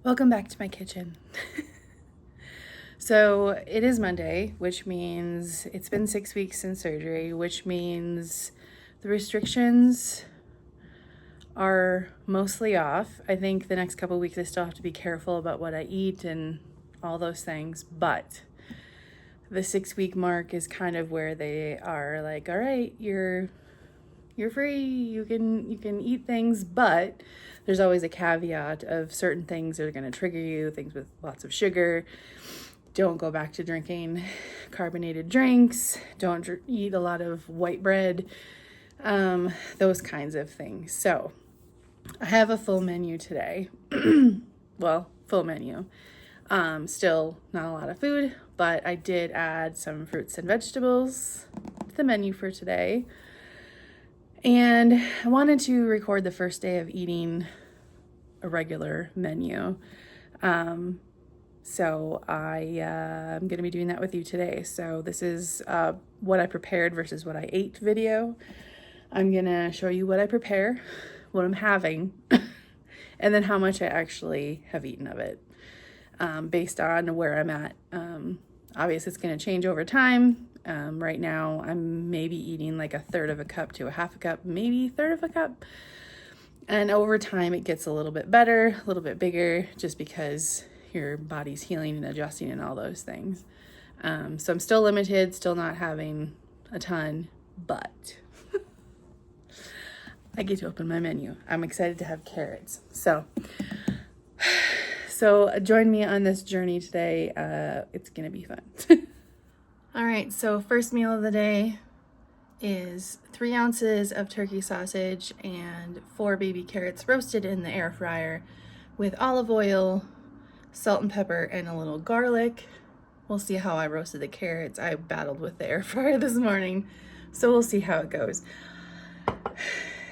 Welcome back to my kitchen. So it is Monday, which means it's been 6 weeks since surgery, which means the restrictions are mostly off. I think the next couple of weeks I still have to be careful about what I eat and all those things, but the 6 week mark is kind of where they are like, all right, you're free, you can eat things, but there's always a caveat of certain things that are going to trigger you, things with lots of sugar. Don't go back to drinking carbonated drinks. Don't eat a lot of white bread, those kinds of things. So I have a full menu today. Well, full menu. Still not a lot of food, but I did add some fruits and vegetables to the menu for today. And I wanted to record the first day of eating a regular menu. So I'm going to be doing that with you today. So this is what I prepared versus what I ate video. I'm going to show you what I prepare, what I'm having, and then how much I actually have eaten of it based on where I'm at. Obviously, it's going to change over time. Right now, I'm maybe eating like a third of a cup to a half a cup, maybe a third of a cup. And over time, it gets a little bit better, a little bit bigger, just because your body's healing and adjusting and all those things. So I'm still limited, still not having a ton, but I get to open my menu. I'm excited to have carrots. So join me on this journey today. It's going to be fun. All right, so first meal of the day is 3 ounces of turkey sausage and 4 baby carrots roasted in the air fryer with olive oil, salt and pepper, and a little garlic. We'll see how I roasted the carrots. I battled with the air fryer this morning, so we'll see how it goes.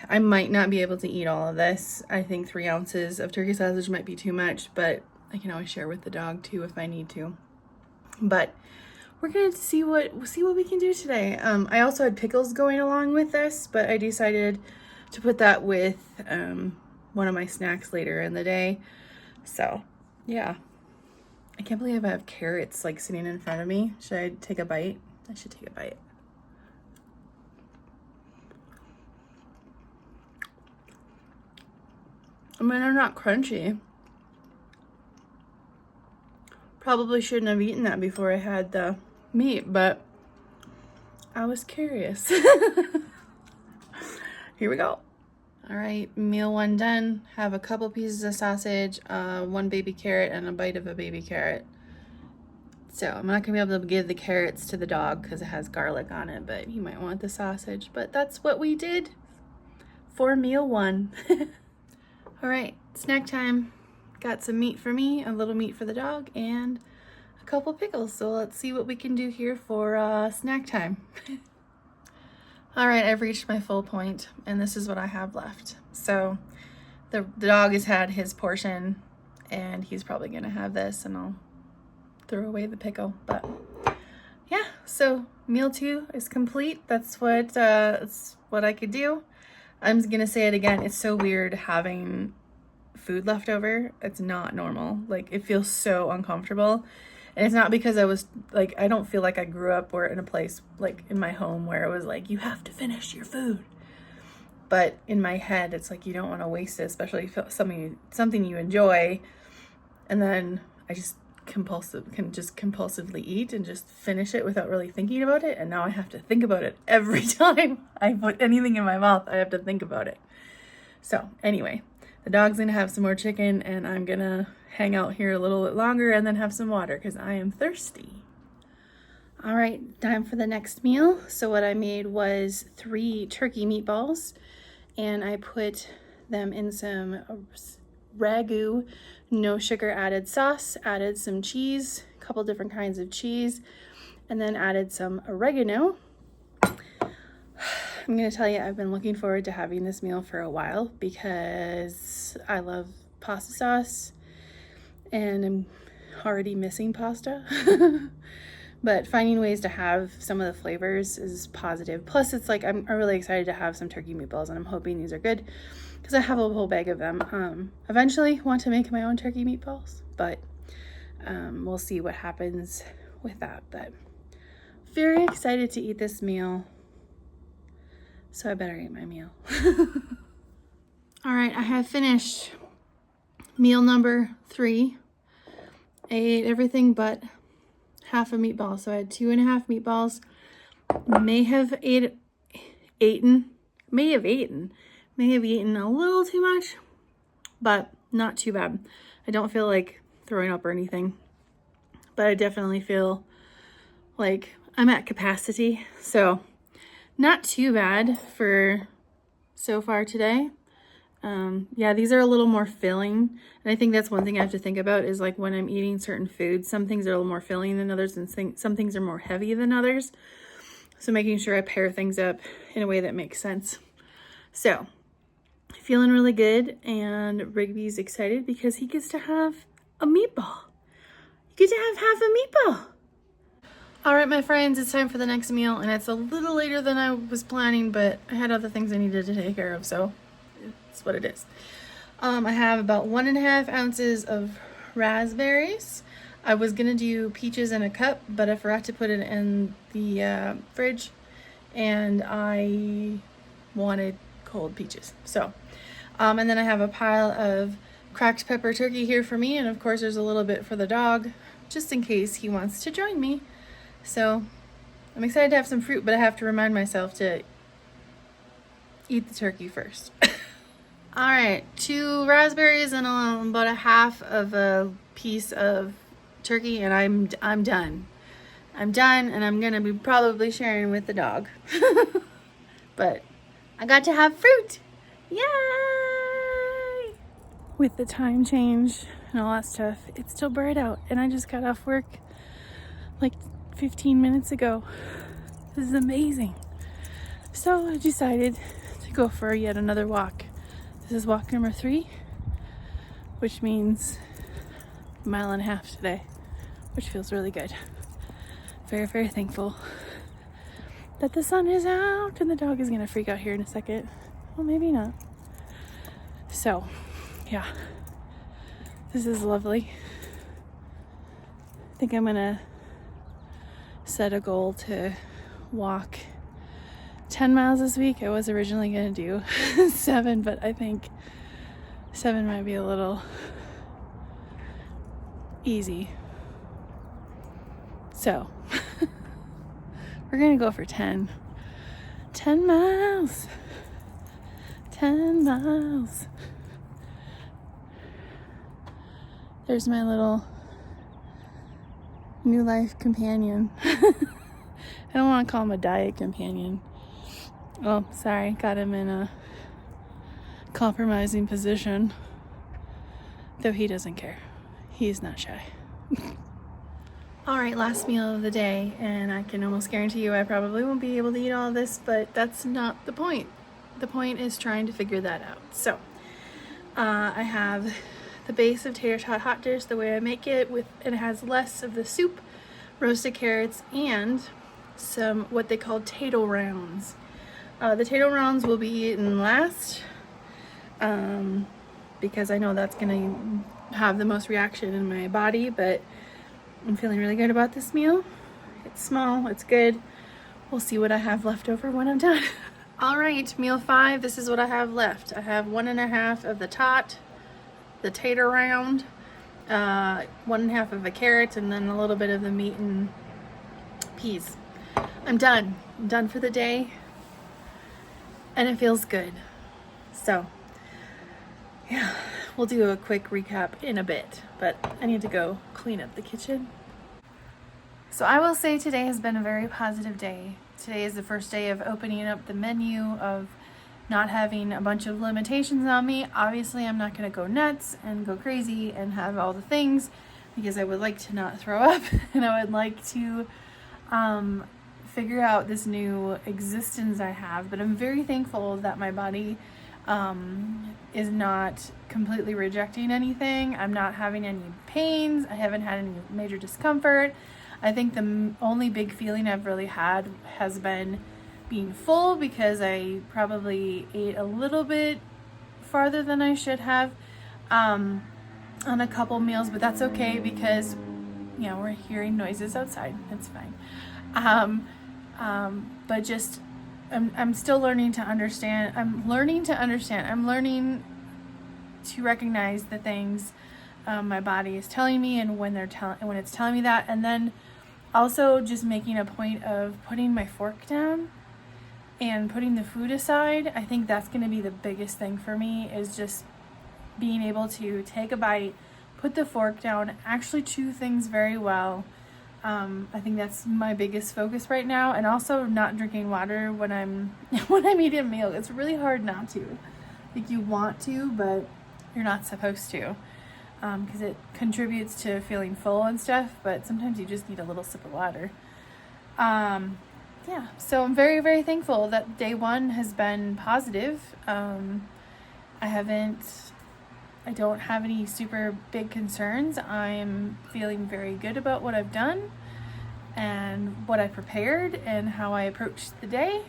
I might not be able to eat all of this. I think 3 ounces of turkey sausage might be too much, but I can always share with the dog too if I need to. But we're gonna see what we can do today. I also had pickles going along with this, but I decided to put that with one of my snacks later in the day. So yeah, I can't believe I have carrots like sitting in front of me. Should I take a bite? I should take a bite. I mean, they're not crunchy. Probably shouldn't have eaten that before I had the meat, but I was curious. Here we go. All right, meal 1 done. Have a couple pieces of sausage, 1 baby carrot, and a bite of a baby carrot. So I'm not gonna be able to give the carrots to the dog because it has garlic on it, but he might want the sausage. But that's what we did for meal 1. All right, snack time. Got some meat for me, a little meat for the dog, and a couple pickles. So let's see what we can do here for snack time. All right, I've reached my full point, and this is what I have left. So the dog has had his portion, and he's probably gonna have this, and I'll throw away the pickle. But yeah, so meal 2 is complete. That's what I could do. I'm gonna say it again. It's so weird having food left over. It's not normal. Like, it feels so uncomfortable. And it's not because I was like, I don't feel like I grew up or in a place like in my home where it was like, you have to finish your food. But in my head, it's like, you don't want to waste it, especially if it's something you enjoy. And then I just compulsively eat and just finish it without really thinking about it. And now I have to think about it every time I put anything in my mouth. I have to think about it. So anyway, the dog's gonna have some more chicken, and I'm gonna hang out here a little bit longer and then have some water because I am thirsty. All right, time for the next meal. So what I made was 3 turkey meatballs, and I put them in some ragu, no sugar added sauce, added some cheese, a couple different kinds of cheese, and then added some oregano. I'm gonna tell you, I've been looking forward to having this meal for a while because I love pasta sauce and I'm already missing pasta. but finding ways to have some of the flavors is positive. Plus, it's like I'm really excited to have some turkey meatballs, and I'm hoping these are good because I have a whole bag of them. Eventually want to make my own turkey meatballs, but we'll see what happens with that. But very excited to eat this meal, so I better eat my meal. All right, I have finished meal number 3. I ate everything but half a meatball, so I had 2.5 meatballs. May have eaten a little too much, but not too bad. I don't feel like throwing up or anything, but I definitely feel like I'm at capacity, so not too bad for so far today. Yeah, these are a little more filling, and I think that's one thing I have to think about is like when I'm eating certain foods, some things are a little more filling than others, and some things are more heavy than others. So making sure I pair things up in a way that makes sense. So feeling really good, and Rigby's excited because he gets to have a meatball. You get to have half a meatball. All right, my friends, it's time for the next meal, and it's a little later than I was planning, but I had other things I needed to take care of, so it's what it is. I have about 1.5 ounces of raspberries. I was gonna do peaches in a cup, but I forgot to put it in the fridge, and I wanted cold peaches. So, and then I have a pile of cracked pepper turkey here for me, and of course there's a little bit for the dog, just in case he wants to join me. So I'm excited to have some fruit, but I have to remind myself to eat the turkey first. All right, 2 raspberries and about 1/2 of a piece of turkey, and I'm done. I'm done, and I'm gonna be probably sharing with the dog. But I got to have fruit. Yay! With the time change and all that stuff, it's still bright out, and I just got off work like 15 minutes ago. This is amazing. So I decided to go for yet another walk. This is walk number 3, which means 1.5 miles today, which feels really good. Very, very thankful that the sun is out, and the dog is gonna freak out here in a second. Well, maybe not. So, yeah, this is lovely. I think I'm gonna set a goal to walk 10 miles this week. I was originally gonna do 7, but I think 7 might be a little easy. So we're gonna go for 10 miles. 10 miles. There's my little new life companion. I don't want to call him a diet companion. Oh, sorry, got him in a compromising position. Though he doesn't care. He's not shy. All right, last meal of the day, and I can almost guarantee you I probably won't be able to eat all of this, but that's not the point. The point is trying to figure that out. So, I have the base of tater tot hot dish the way I make it, it has less of the soup, roasted carrots, and some what they call tato rounds. The tato rounds will be eaten last because I know that's gonna have the most reaction in my body, but I'm feeling really good about this meal. It's small, it's good. We'll see what I have left over when I'm done. All right, meal 5, this is what I have left. I have 1.5 of the tot, the tater round, 1.5 of a carrot, and then a little bit of the meat and peas. I'm done. I'm done for the day, and it feels good. So, yeah, we'll do a quick recap in a bit, but I need to go clean up the kitchen. So I will say today has been a very positive day. Today is the first day of opening up the menu, of not having a bunch of limitations on me. Obviously, I'm not going to go nuts and go crazy and have all the things, because I would like to not throw up, and I would like to figure out this new existence I have. But I'm very thankful that my body is not completely rejecting anything. I'm not having any pains. I haven't had any major discomfort. I think the only big feeling I've really had has been being full, because I probably ate a little bit farther than I should have on a couple meals, but that's okay because, you know, we're hearing noises outside. It's fine. But just, I'm still learning to understand. I'm learning to recognize the things my body is telling me, and when it's telling me that, and then also just making a point of putting my fork down and putting the food aside. I think that's going to be the biggest thing for me, is just being able to take a bite, put the fork down, actually chew things very well. I think that's my biggest focus right now, and also not drinking water when I'm eating a meal. It's really hard not to. Like, you want to, but you're not supposed to, because it contributes to feeling full and stuff, but sometimes you just need a little sip of water. Yeah, so I'm very, very thankful that day one has been positive. I don't have any super big concerns. I'm feeling very good about what I've done and what I prepared and how I approached the day.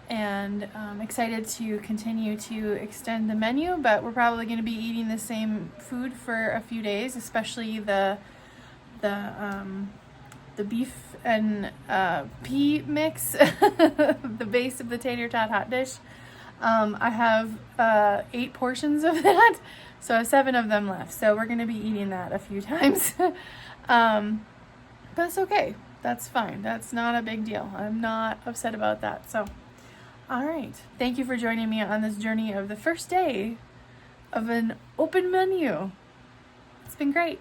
And I'm excited to continue to extend the menu, but we're probably going to be eating the same food for a few days, especially the beef and pea mix, the base of the tater tot hot dish. I have 8 portions of that, so I have 7 of them left. So we're going to be eating that a few times. But it's okay. That's fine. That's not a big deal. I'm not upset about that. So, all right. Thank you for joining me on this journey of the first day of an open menu. It's been great.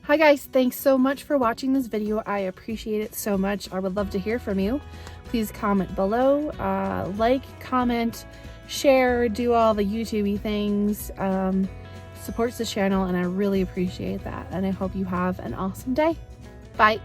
Hi guys, thanks so much for watching this video. I appreciate it so much. I would love to hear from you. Please comment below, like, comment, share, do all the YouTube-y things. Supports the channel, and I really appreciate that. And I hope you have an awesome day. Bye.